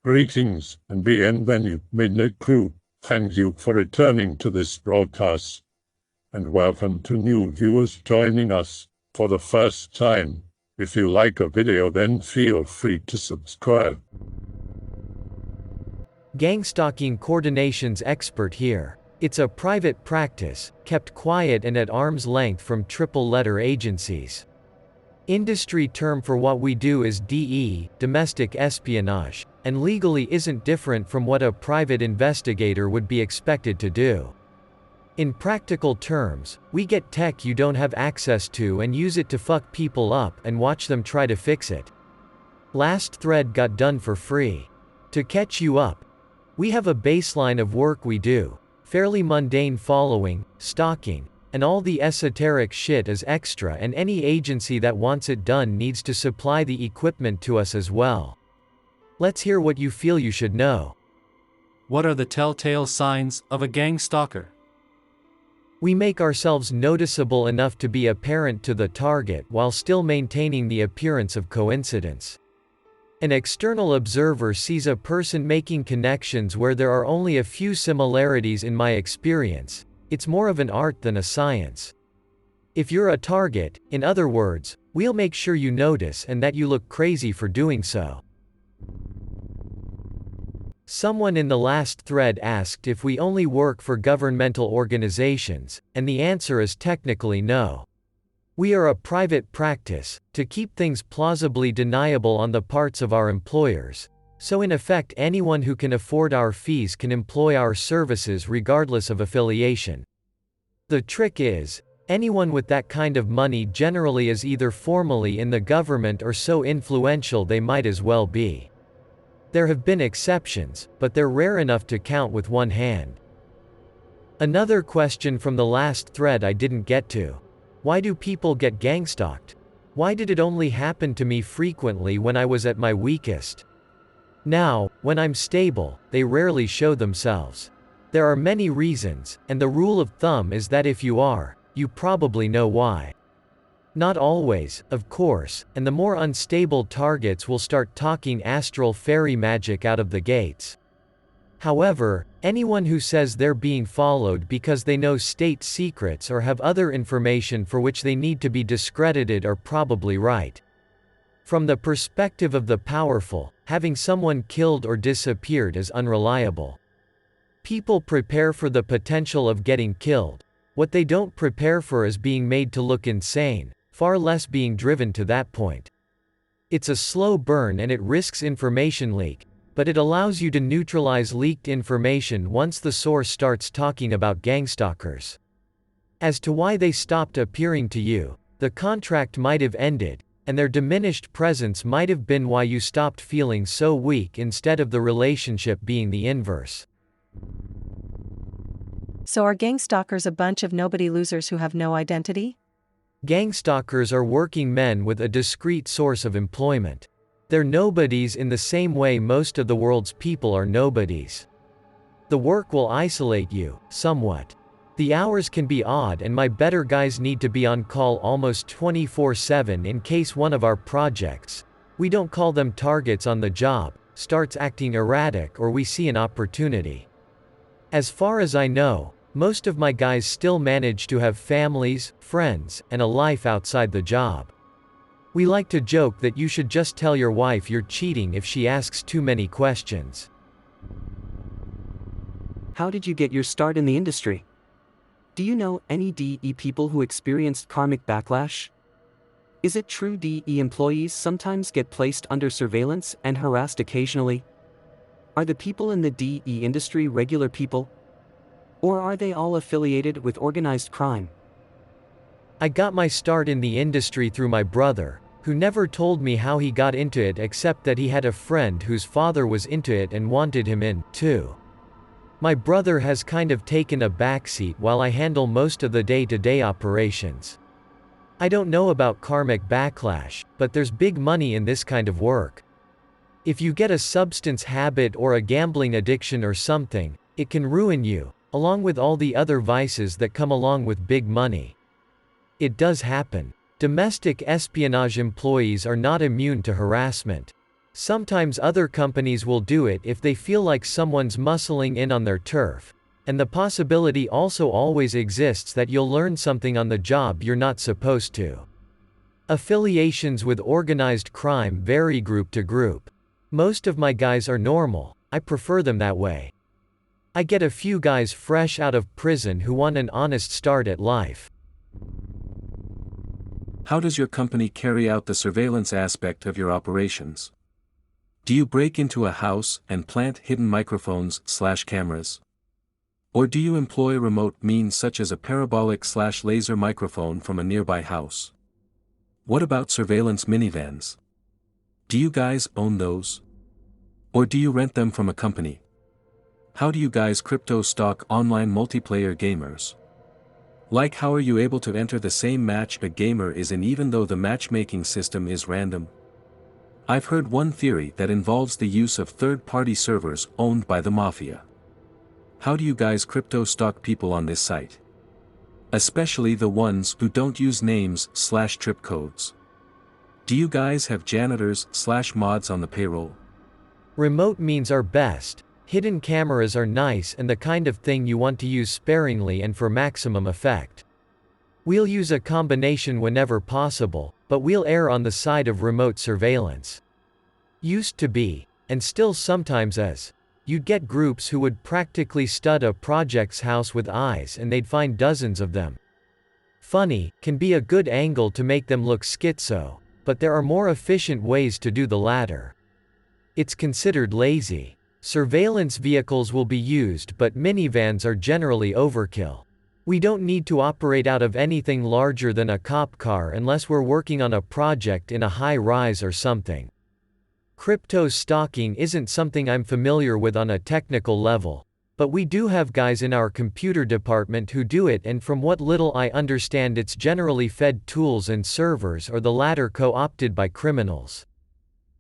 Greetings and bienvenue, midnight crew. Thank you for returning to this broadcast, and welcome to new viewers joining us for the first time. If you like a video, then feel free to subscribe. Gang stalking coordinations expert here. It's a private practice, kept quiet and at arm's length from triple-letter agencies. Industry term for what we do is DE, domestic espionage, and legally isn't different from what a private investigator would be expected to do. In practical terms, we get tech you don't have access to and use it to fuck people up and watch them try to fix it. Last thread got done for free. To catch you up, we have a baseline of work we do, fairly mundane following, stalking, and all the esoteric shit is extra, and any agency that wants it done needs to supply the equipment to us as well. Let's hear what you feel you should know. What are the telltale signs of a gang stalker? We make ourselves noticeable enough to be apparent to the target while still maintaining the appearance of coincidence. An external observer sees a person making connections where there are only a few similarities. In my experience, it's more of an art than a science. If you're a target, in other words, we'll make sure you notice and that you look crazy for doing so. Someone in the last thread asked if we only work for governmental organizations, and the answer is technically no. We are a private practice, to keep things plausibly deniable on the parts of our employers, so in effect anyone who can afford our fees can employ our services regardless of affiliation. The trick is, anyone with that kind of money generally is either formally in the government or so influential they might as well be. There have been exceptions, but they're rare enough to count with one hand. Another question from the last thread I didn't get to. Why do people get gang-stalked? Why did it only happen to me frequently when I was at my weakest? Now, when I'm stable, they rarely show themselves. There are many reasons, and the rule of thumb is that if you are, you probably know why. Not always, of course, and the more unstable targets will start talking astral fairy magic out of the gates. However, anyone who says they're being followed because they know state secrets or have other information for which they need to be discredited are probably right. From the perspective of the powerful, having someone killed or disappeared is unreliable. People prepare for the potential of getting killed. What they don't prepare for is being made to look insane, far less being driven to that point. It's a slow burn and it risks information leak, but it allows you to neutralize leaked information once the source starts talking about gangstalkers. As to why they stopped appearing to you, the contract might have ended, and their diminished presence might have been why you stopped feeling so weak instead of the relationship being the inverse. So are gangstalkers a bunch of nobody losers who have no identity? Gangstalkers are working men with a discrete source of employment. They're nobodies in the same way most of the world's people are nobodies. The work will isolate you, somewhat. The hours can be odd and my better guys need to be on call almost 24/7 in case one of our projects, we don't call them targets on the job, starts acting erratic or we see an opportunity. As far as I know, most of my guys still manage to have families, friends, and a life outside the job. We like to joke that you should just tell your wife you're cheating if she asks too many questions. How did you get your start in the industry? Do you know any DE people who experienced karmic backlash? Is it true DE employees sometimes get placed under surveillance and harassed occasionally? Are the people in the DE industry regular people? Or are they all affiliated with organized crime? I got my start in the industry through my brother, who never told me how he got into it except that he had a friend whose father was into it and wanted him in, too. My brother has kind of taken a backseat while I handle most of the day-to-day operations. I don't know about karmic backlash, but there's big money in this kind of work. If you get a substance habit or a gambling addiction or something, it can ruin you, along with all the other vices that come along with big money. It does happen. Domestic espionage employees are not immune to harassment. Sometimes other companies will do it if they feel like someone's muscling in on their turf, and the possibility also always exists that you'll learn something on the job you're not supposed to. Affiliations with organized crime vary group to group. Most of my guys are normal, I prefer them that way. I get a few guys fresh out of prison who want an honest start at life. How does your company carry out the surveillance aspect of your operations? Do you break into a house and plant hidden microphones/cameras? Or do you employ remote means such as a parabolic/laser microphone from a nearby house? What about surveillance minivans? Do you guys own those? Or do you rent them from a company? How do you guys crypto stalk online multiplayer gamers? Like, how are you able to enter the same match a gamer is in even though the matchmaking system is random? I've heard one theory that involves the use of third-party servers owned by the mafia. How do you guys crypto stalk people on this site? Especially the ones who don't use names/trip codes. Do you guys have janitors/mods on the payroll? Remote means are best. Hidden cameras are nice and the kind of thing you want to use sparingly and for maximum effect. We'll use a combination whenever possible, but we'll err on the side of remote surveillance. Used to be, and still sometimes is, you'd get groups who would practically stud a project's house with eyes and they'd find dozens of them. Funny, can be a good angle to make them look schizo, but there are more efficient ways to do the latter. It's considered lazy. Surveillance vehicles will be used, but minivans are generally overkill. We don't need to operate out of anything larger than a cop car unless we're working on a project in a high-rise or something. Crypto stalking isn't something I'm familiar with on a technical level, but we do have guys in our computer department who do it, and from what little I understand it's generally fed tools and servers, or the latter co-opted by criminals.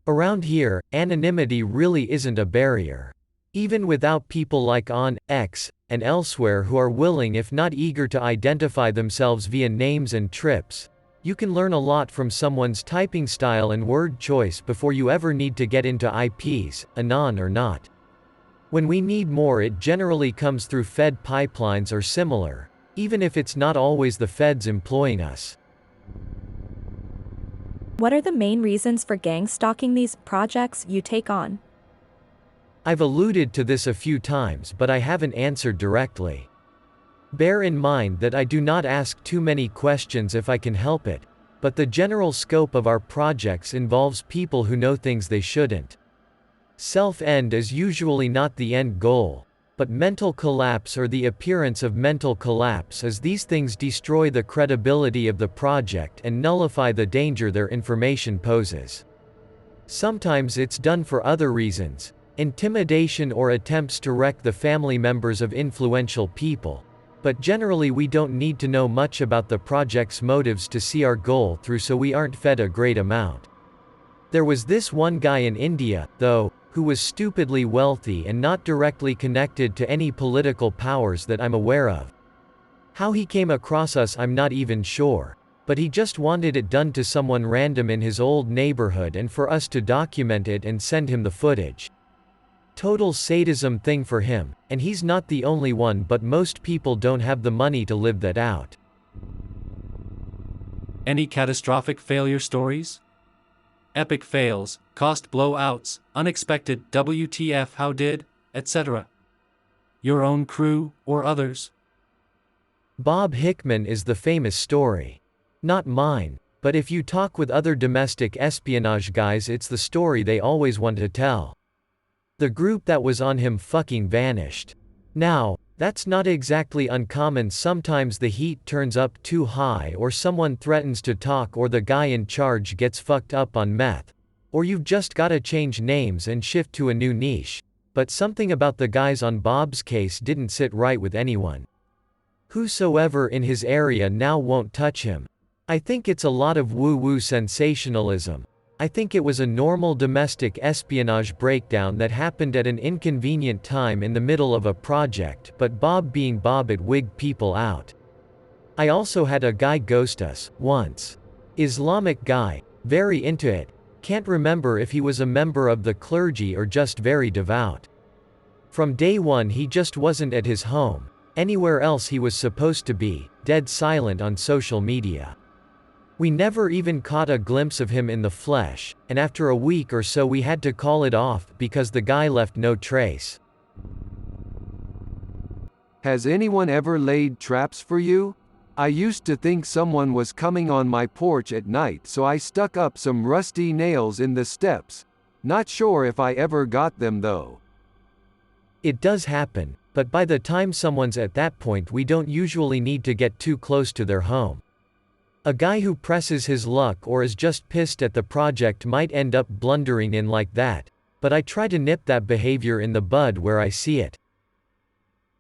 Around here, anonymity really isn't a barrier. Even without people like on X and elsewhere who are willing if not eager to identify themselves via names and trips, you can learn a lot from someone's typing style and word choice before you ever need to get into IPs, anon or not. When we need more, it generally comes through Fed pipelines or similar, even if it's not always the Feds employing us. What are the main reasons for gang stalking these projects you take on? I've alluded to this a few times, but I haven't answered directly. Bear in mind that I do not ask too many questions if I can help it, but the general scope of our projects involves people who know things they shouldn't. Self-end is usually not the end goal, but mental collapse or the appearance of mental collapse, as these things destroy the credibility of the project and nullify the danger their information poses. Sometimes it's done for other reasons, intimidation or attempts to wreck the family members of influential people, but generally we don't need to know much about the project's motives to see our goal through, so we aren't fed a great amount. There was this one guy in India, though, who was stupidly wealthy and not directly connected to any political powers that I'm aware of. How he came across us I'm not even sure, but he just wanted it done to someone random in his old neighborhood and for us to document it and send him the footage. Total sadism thing for him, and he's not the only one, but most people don't have the money to live that out. Any catastrophic failure stories? Epic fails, cost blowouts, unexpected WTF how did, etc. Your own crew, or others? Bob Hickman is the famous story. Not mine, but if you talk with other domestic espionage guys, it's the story they always want to tell. The group that was on him fucking vanished. Now, that's not exactly uncommon. Sometimes the heat turns up too high, or someone threatens to talk, or the guy in charge gets fucked up on meth, or you've just gotta change names and shift to a new niche. But something about the guys on Bob's case didn't sit right with anyone. Whosoever in his area now won't touch him. I think it's a lot of woo-woo sensationalism. I think it was a normal domestic espionage breakdown that happened at an inconvenient time in the middle of a project, but Bob being Bob, it wigged people out. I also had a guy ghost us, once. Islamic guy, very into it. Can't remember if he was a member of the clergy or just very devout. From day one he just wasn't at his home. Anywhere else he was supposed to be, dead silent on social media. We never even caught a glimpse of him in the flesh, and after a week or so we had to call it off because the guy left no trace. Has anyone ever laid traps for you? I used to think someone was coming on my porch at night, so I stuck up some rusty nails in the steps. Not sure if I ever got them though. It does happen, but by the time someone's at that point we don't usually need to get too close to their home. A guy who presses his luck or is just pissed at the project might end up blundering in like that, but I try to nip that behavior in the bud where I see it.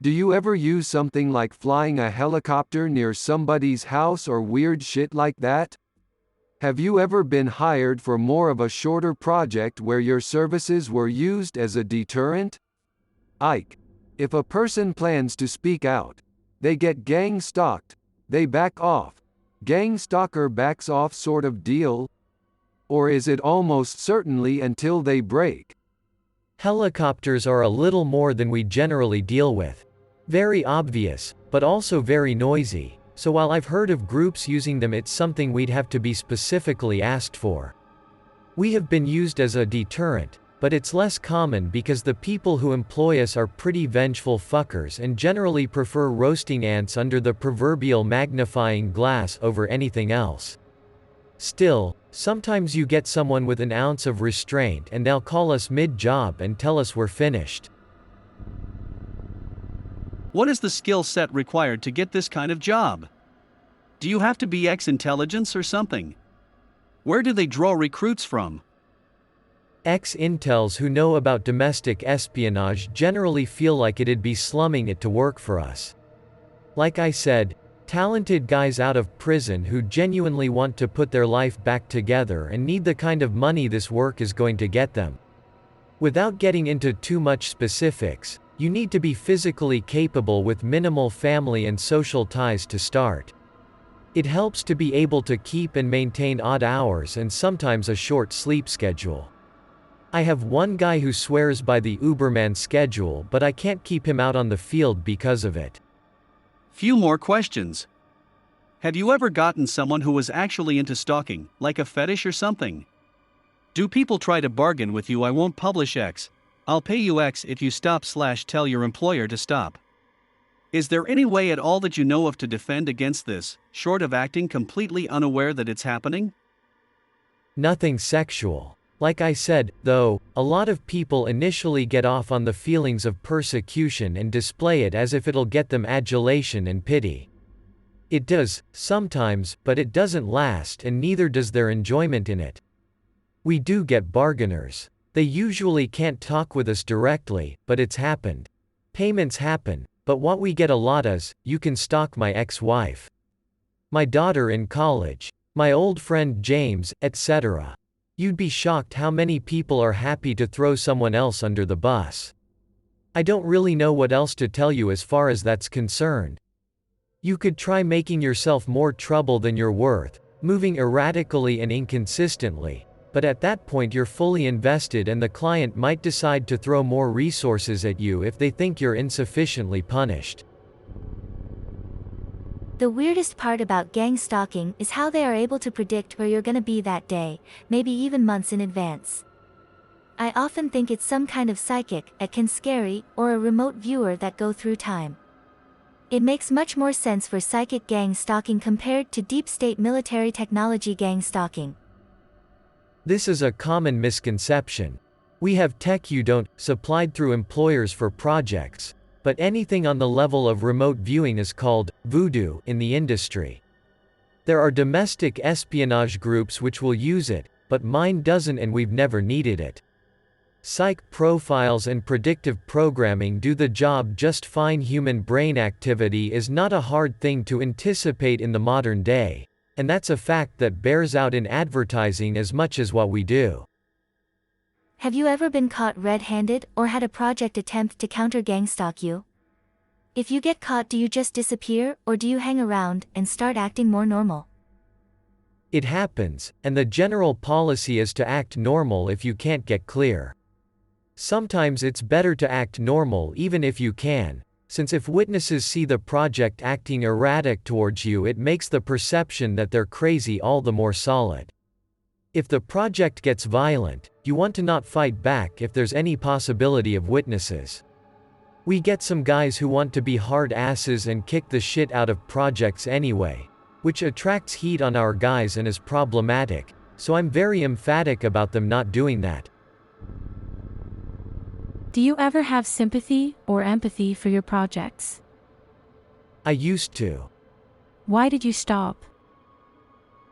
Do you ever use something like flying a helicopter near somebody's house or weird shit like that? Have you ever been hired for more of a shorter project where your services were used as a deterrent? Ike. If a person plans to speak out, they get gang stalked, they back off. Gang stalker backs off sort of deal? Or is it almost certainly until they break? Helicopters are a little more than we generally deal with. Very obvious, but also very noisy, so while I've heard of groups using them, it's something we'd have to be specifically asked for. We have been used as a deterrent, but it's less common because the people who employ us are pretty vengeful fuckers and generally prefer roasting ants under the proverbial magnifying glass over anything else. Still, sometimes you get someone with an ounce of restraint and they'll call us mid-job and tell us we're finished. What is the skill set required to get this kind of job? Do you have to be ex-intelligence or something? Where do they draw recruits from? Ex-intels who know about domestic espionage generally feel like it'd be slumming it to work for us. Like I said, talented guys out of prison who genuinely want to put their life back together and need the kind of money this work is going to get them. Without getting into too much specifics, you need to be physically capable with minimal family and social ties to start. It helps to be able to keep and maintain odd hours and sometimes a short sleep schedule. I have one guy who swears by the Uberman schedule, but I can't keep him out on the field because of it. Few more questions. Have you ever gotten someone who was actually into stalking, like a fetish or something? Do people try to bargain with you? I won't publish X. I'll pay you X if you stop/tell your employer to stop. Is there any way at all that you know of to defend against this, short of acting completely unaware that it's happening? Nothing sexual. Like I said, though, a lot of people initially get off on the feelings of persecution and display it as if it'll get them adulation and pity. It does, sometimes, but it doesn't last, and neither does their enjoyment in it. We do get bargainers. They usually can't talk with us directly, but it's happened. Payments happen, but what we get a lot is, you can stalk my ex-wife, my daughter in college, my old friend James, etc. You'd be shocked how many people are happy to throw someone else under the bus. I don't really know what else to tell you as far as that's concerned. You could try making yourself more trouble than you're worth, moving erratically and inconsistently, but at that point you're fully invested and the client might decide to throw more resources at you if they think you're insufficiently punished. The weirdest part about gang stalking is how they are able to predict where you're gonna be that day, maybe even months in advance. I often think it's some kind of psychic, a can scary, or a remote viewer that go through time. It makes much more sense for psychic gang stalking compared to deep state military technology gang stalking. This is a common misconception. We have tech you don't, supplied through employers for projects, but anything on the level of remote viewing is called voodoo in the industry. There are domestic espionage groups which will use it, but mine doesn't and we've never needed it. Psych profiles and predictive programming do the job just fine. Human brain activity is not a hard thing to anticipate in the modern day, and that's a fact that bears out in advertising as much as what we do. Have you ever been caught red-handed or had a project attempt to counter gang stalk you? If you get caught, do you just disappear or do you hang around and start acting more normal? It happens, and the general policy is to act normal if you can't get clear. Sometimes it's better to act normal even if you can, since if witnesses see the project acting erratic towards you, it makes the perception that they're crazy all the more solid. If the project gets violent, you want to not fight back if there's any possibility of witnesses. We get some guys who want to be hard asses and kick the shit out of projects anyway, which attracts heat on our guys and is problematic, so I'm very emphatic about them not doing that. Do you ever have sympathy or empathy for your projects? I used to. Why did you stop?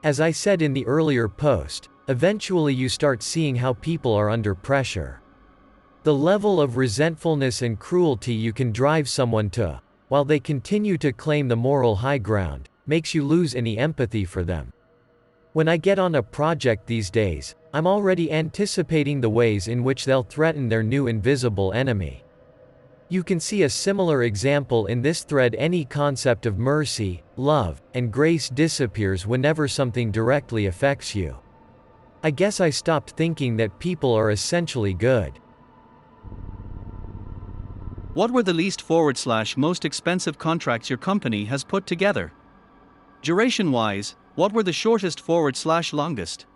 As I said in the earlier post, eventually you start seeing how people are under pressure. The level of resentfulness and cruelty you can drive someone to, while they continue to claim the moral high ground, makes you lose any empathy for them. When I get on a project these days, I'm already anticipating the ways in which they'll threaten their new invisible enemy. You can see a similar example in this thread. Any concept of mercy, love, and grace disappears whenever something directly affects you. I guess I stopped thinking that people are essentially good. What were the least / most expensive contracts your company has put together? Duration-wise, what were the shortest / longest?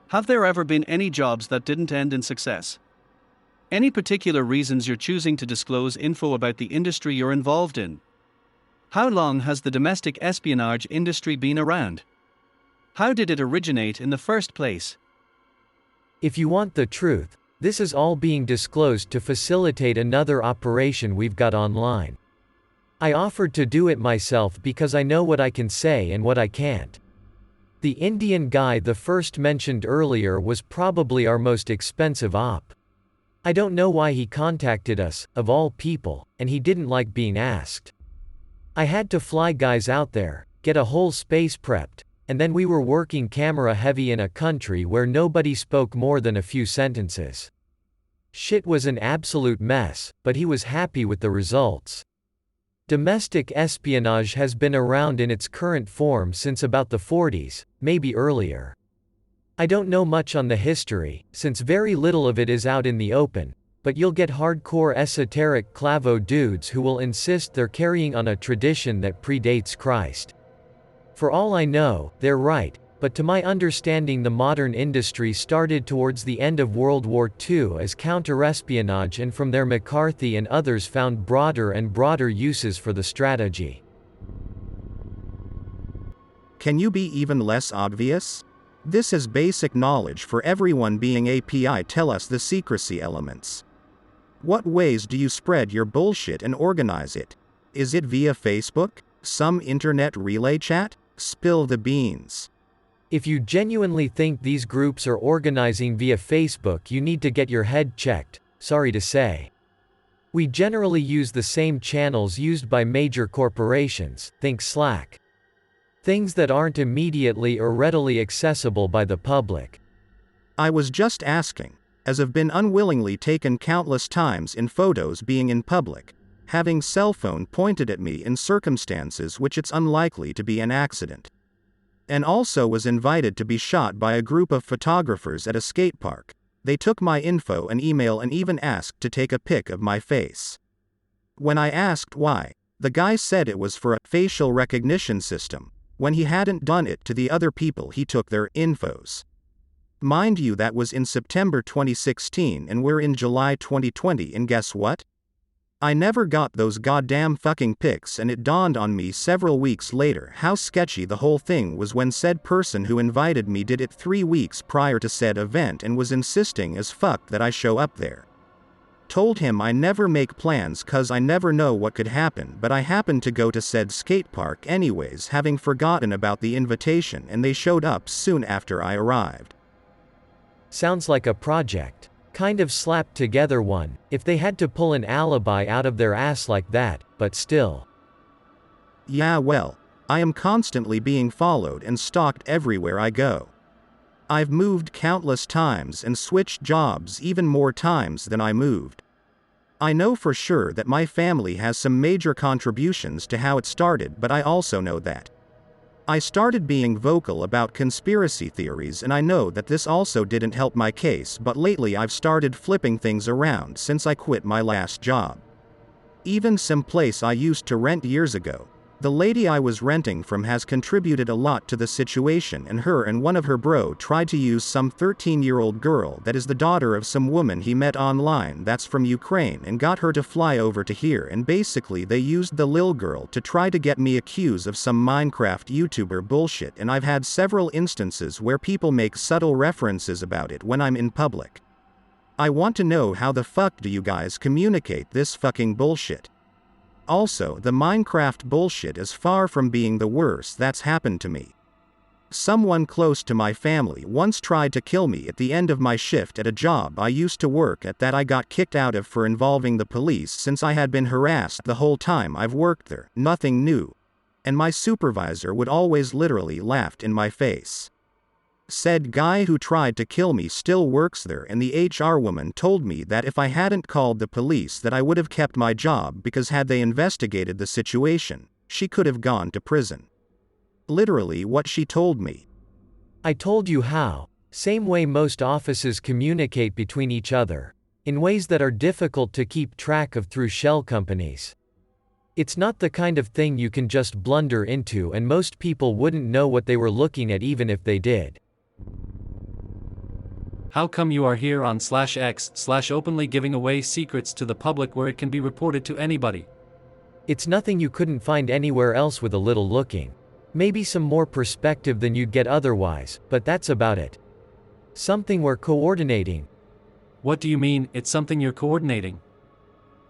Have there ever been any jobs that didn't end in success? Any particular reasons you're choosing to disclose info about the industry you're involved in? How long has the domestic espionage industry been around? How did it originate in the first place? If you want the truth, this is all being disclosed to facilitate another operation we've got online. I offered to do it myself because I know what I can say and what I can't. The Indian guy the first mentioned earlier was probably our most expensive op. I don't know why he contacted us, of all people, and he didn't like being asked. I had to fly guys out there, get a whole space prepped, and then we were working camera heavy in a country where nobody spoke more than a few sentences. Shit was an absolute mess, but he was happy with the results. Domestic espionage has been around in its current form since about the 40s, maybe earlier. I don't know much on the history, since very little of it is out in the open, but you'll get hardcore esoteric clavo dudes who will insist they're carrying on a tradition that predates Christ. For all I know, they're right, but to my understanding the modern industry started towards the end of World War II as counter-espionage, and from there McCarthy and others found broader and broader uses for the strategy. Can you be even less obvious? This is basic knowledge for everyone. Being API, tell us the secrecy elements. What ways do you spread your bullshit and organize it? Is it via Facebook? Some internet relay chat? Spill the beans. If you genuinely think these groups are organizing via Facebook, you need to get your head checked, sorry to say. We generally use the same channels used by major corporations, think Slack. Things that aren't immediately or readily accessible by the public. I was just asking, as I've been unwillingly taken countless times in photos being in public, having cell phone pointed at me in circumstances which it's unlikely to be an accident. And also was invited to be shot by a group of photographers at a skate park. They took my info and email and even asked to take a pic of my face. When I asked why, the guy said it was for a facial recognition system, when he hadn't done it to the other people he took their infos. Mind you, that was in September 2016 and we're in July 2020, and guess what? I never got those goddamn fucking pics, and it dawned on me several weeks later how sketchy the whole thing was when said person who invited me did it 3 weeks prior to said event and was insisting as fuck that I show up there. Told him I never make plans cause I never know what could happen, but I happened to go to said skate park anyways, having forgotten about the invitation, and they showed up soon after I arrived. Sounds like a project. Kind of slapped together one, if they had to pull an alibi out of their ass like that, but still. Yeah, well, I am constantly being followed and stalked everywhere I go. I've moved countless times and switched jobs even more times than I moved. I know for sure that my family has some major contributions to how it started, but I also know that I started being vocal about conspiracy theories, and I know that this also didn't help my case, but lately I've started flipping things around since I quit my last job. Even some place I used to rent years ago. The lady I was renting from has contributed a lot to the situation, and her and one of her bro tried to use some 13-year-old girl that is the daughter of some woman he met online that's from Ukraine and got her to fly over to here, and basically they used the lil girl to try to get me accused of some Minecraft YouTuber bullshit, and I've had several instances where people make subtle references about it when I'm in public. I want to know, how the fuck do you guys communicate this fucking bullshit? Also, the Minecraft bullshit is far from being the worst that's happened to me. Someone close to my family once tried to kill me at the end of my shift at a job I used to work at that I got kicked out of for involving the police since I had been harassed the whole time I've worked there, nothing new. And my supervisor would always literally laughed in my face. Said guy who tried to kill me still works there, and the HR woman told me that if I hadn't called the police that I would have kept my job, because had they investigated the situation, she could have gone to prison. Literally what she told me. I told you how. Same way most offices communicate between each other, in ways that are difficult to keep track of through shell companies. It's not the kind of thing you can just blunder into, and most people wouldn't know what they were looking at even if they did. How come you are here on /x/openly giving away secrets to the public where it can be reported to anybody? It's nothing you couldn't find anywhere else with a little looking. Maybe some more perspective than you'd get otherwise, but that's about it. Something we're coordinating. What do you mean, it's something you're coordinating?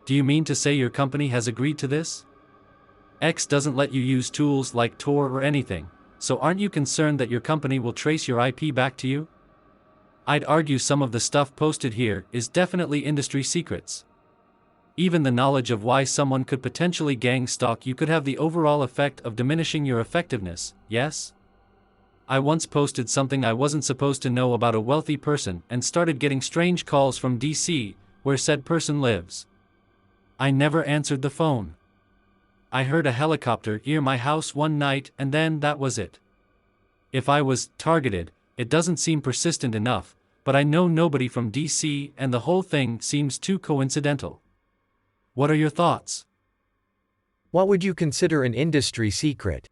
Do you mean to say your company has agreed to this? X doesn't let you use tools like Tor or anything, so aren't you concerned that your company will trace your IP back to you? I'd argue some of the stuff posted here is definitely industry secrets. Even the knowledge of why someone could potentially gang stalk you could have the overall effect of diminishing your effectiveness, yes? I once posted something I wasn't supposed to know about a wealthy person and started getting strange calls from DC, where said person lives. I never answered the phone. I heard a helicopter near my house one night, and then that was it. If I was targeted, it doesn't seem persistent enough, but I know nobody from DC and the whole thing seems too coincidental. What are your thoughts? What would you consider an industry secret?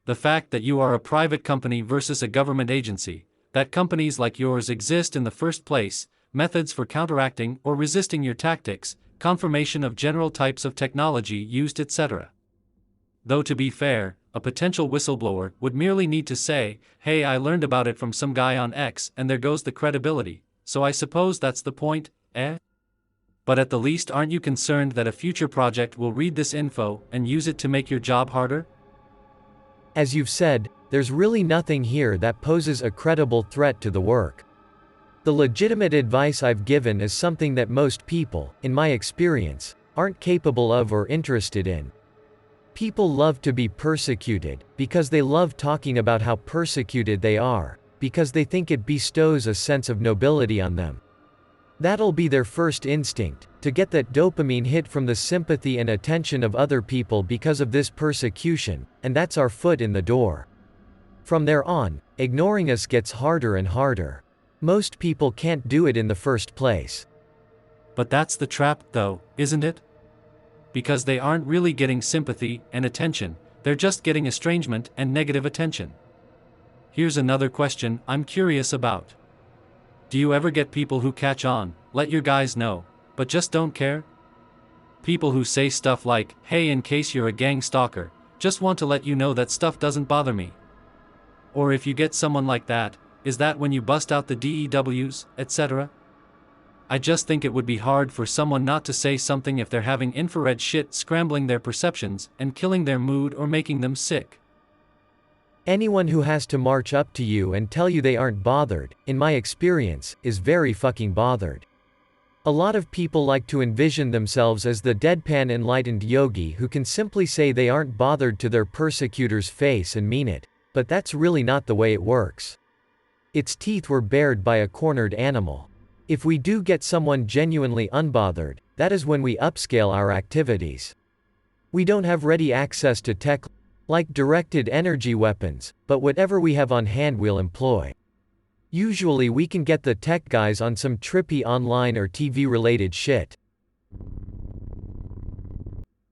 The fact that you are a private company versus a government agency, that companies like yours exist in the first place, methods for counteracting or resisting your tactics, confirmation of general types of technology used, etc. Though to be fair, a potential whistleblower would merely need to say, hey, I learned about it from some guy on X, and there goes the credibility, so I suppose that's the point, eh? But at the least, aren't you concerned that a future project will read this info and use it to make your job harder? As you've said, there's really nothing here that poses a credible threat to the work. The legitimate advice I've given is something that most people, in my experience, aren't capable of or interested in. People love to be persecuted, because they love talking about how persecuted they are, because they think it bestows a sense of nobility on them. That'll be their first instinct, to get that dopamine hit from the sympathy and attention of other people because of this persecution, and that's our foot in the door. From there on, ignoring us gets harder and harder. Most people can't do it in the first place. But that's the trap, though, isn't it? Because they aren't really getting sympathy and attention, they're just getting estrangement and negative attention. Here's another question I'm curious about. Do you ever get people who catch on, let your guys know, but just don't care? People who say stuff like, hey, in case you're a gang stalker, just want to let you know that stuff doesn't bother me. Or if you get someone like that, is that when you bust out the DEWs, etc.? I just think it would be hard for someone not to say something if they're having infrared shit scrambling their perceptions and killing their mood or making them sick. Anyone who has to march up to you and tell you they aren't bothered, in my experience, is very fucking bothered. A lot of people like to envision themselves as the deadpan enlightened yogi who can simply say they aren't bothered to their persecutor's face and mean it, but that's really not the way it works. Its teeth were bared by a cornered animal. If we do get someone genuinely unbothered, that is when we upscale our activities. We don't have ready access to tech Like directed energy weapons, but whatever we have on hand we'll employ. Usually we can get the tech guys on some trippy online or TV related shit.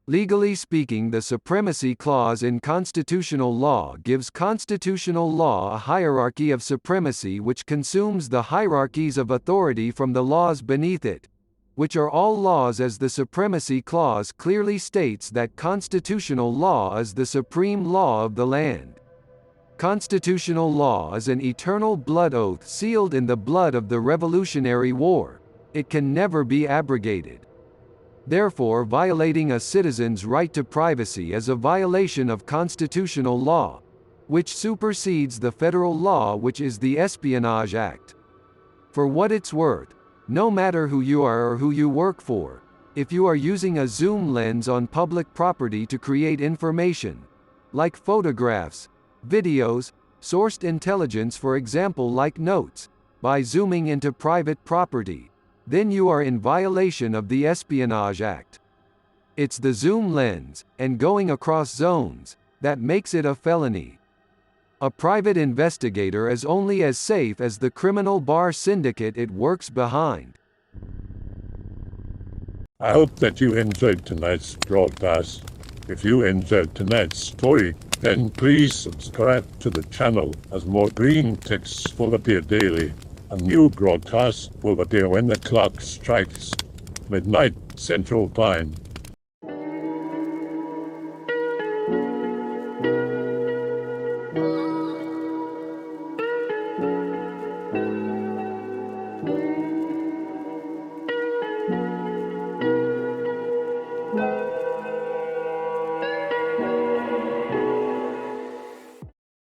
Legally speaking, the supremacy clause in constitutional law gives constitutional law a hierarchy of supremacy which consumes the hierarchies of authority from the laws beneath it, which are all laws, as the supremacy clause clearly states that constitutional law is the supreme law of the land. Constitutional law is an eternal blood oath sealed in the blood of the Revolutionary War. It can never be abrogated. Therefore, violating a citizen's right to privacy is a violation of constitutional law, which supersedes the federal law, which is the Espionage Act. For what it's worth, no matter who you are or who you work for, if you are using a zoom lens on public property to create information, like photographs, videos, sourced intelligence, for example like notes, by zooming into private property, then you are in violation of the Espionage Act. It's the zoom lens, and going across zones, that makes it a felony. A private investigator is only as safe as the criminal bar syndicate it works behind. I hope that you enjoyed tonight's broadcast. If you enjoyed tonight's story, then please subscribe to the channel, as more green texts will appear daily. A new broadcast will appear when the clock strikes midnight Central Time.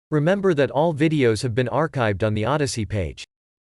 Remember that all videos have been archived on the Odyssey page.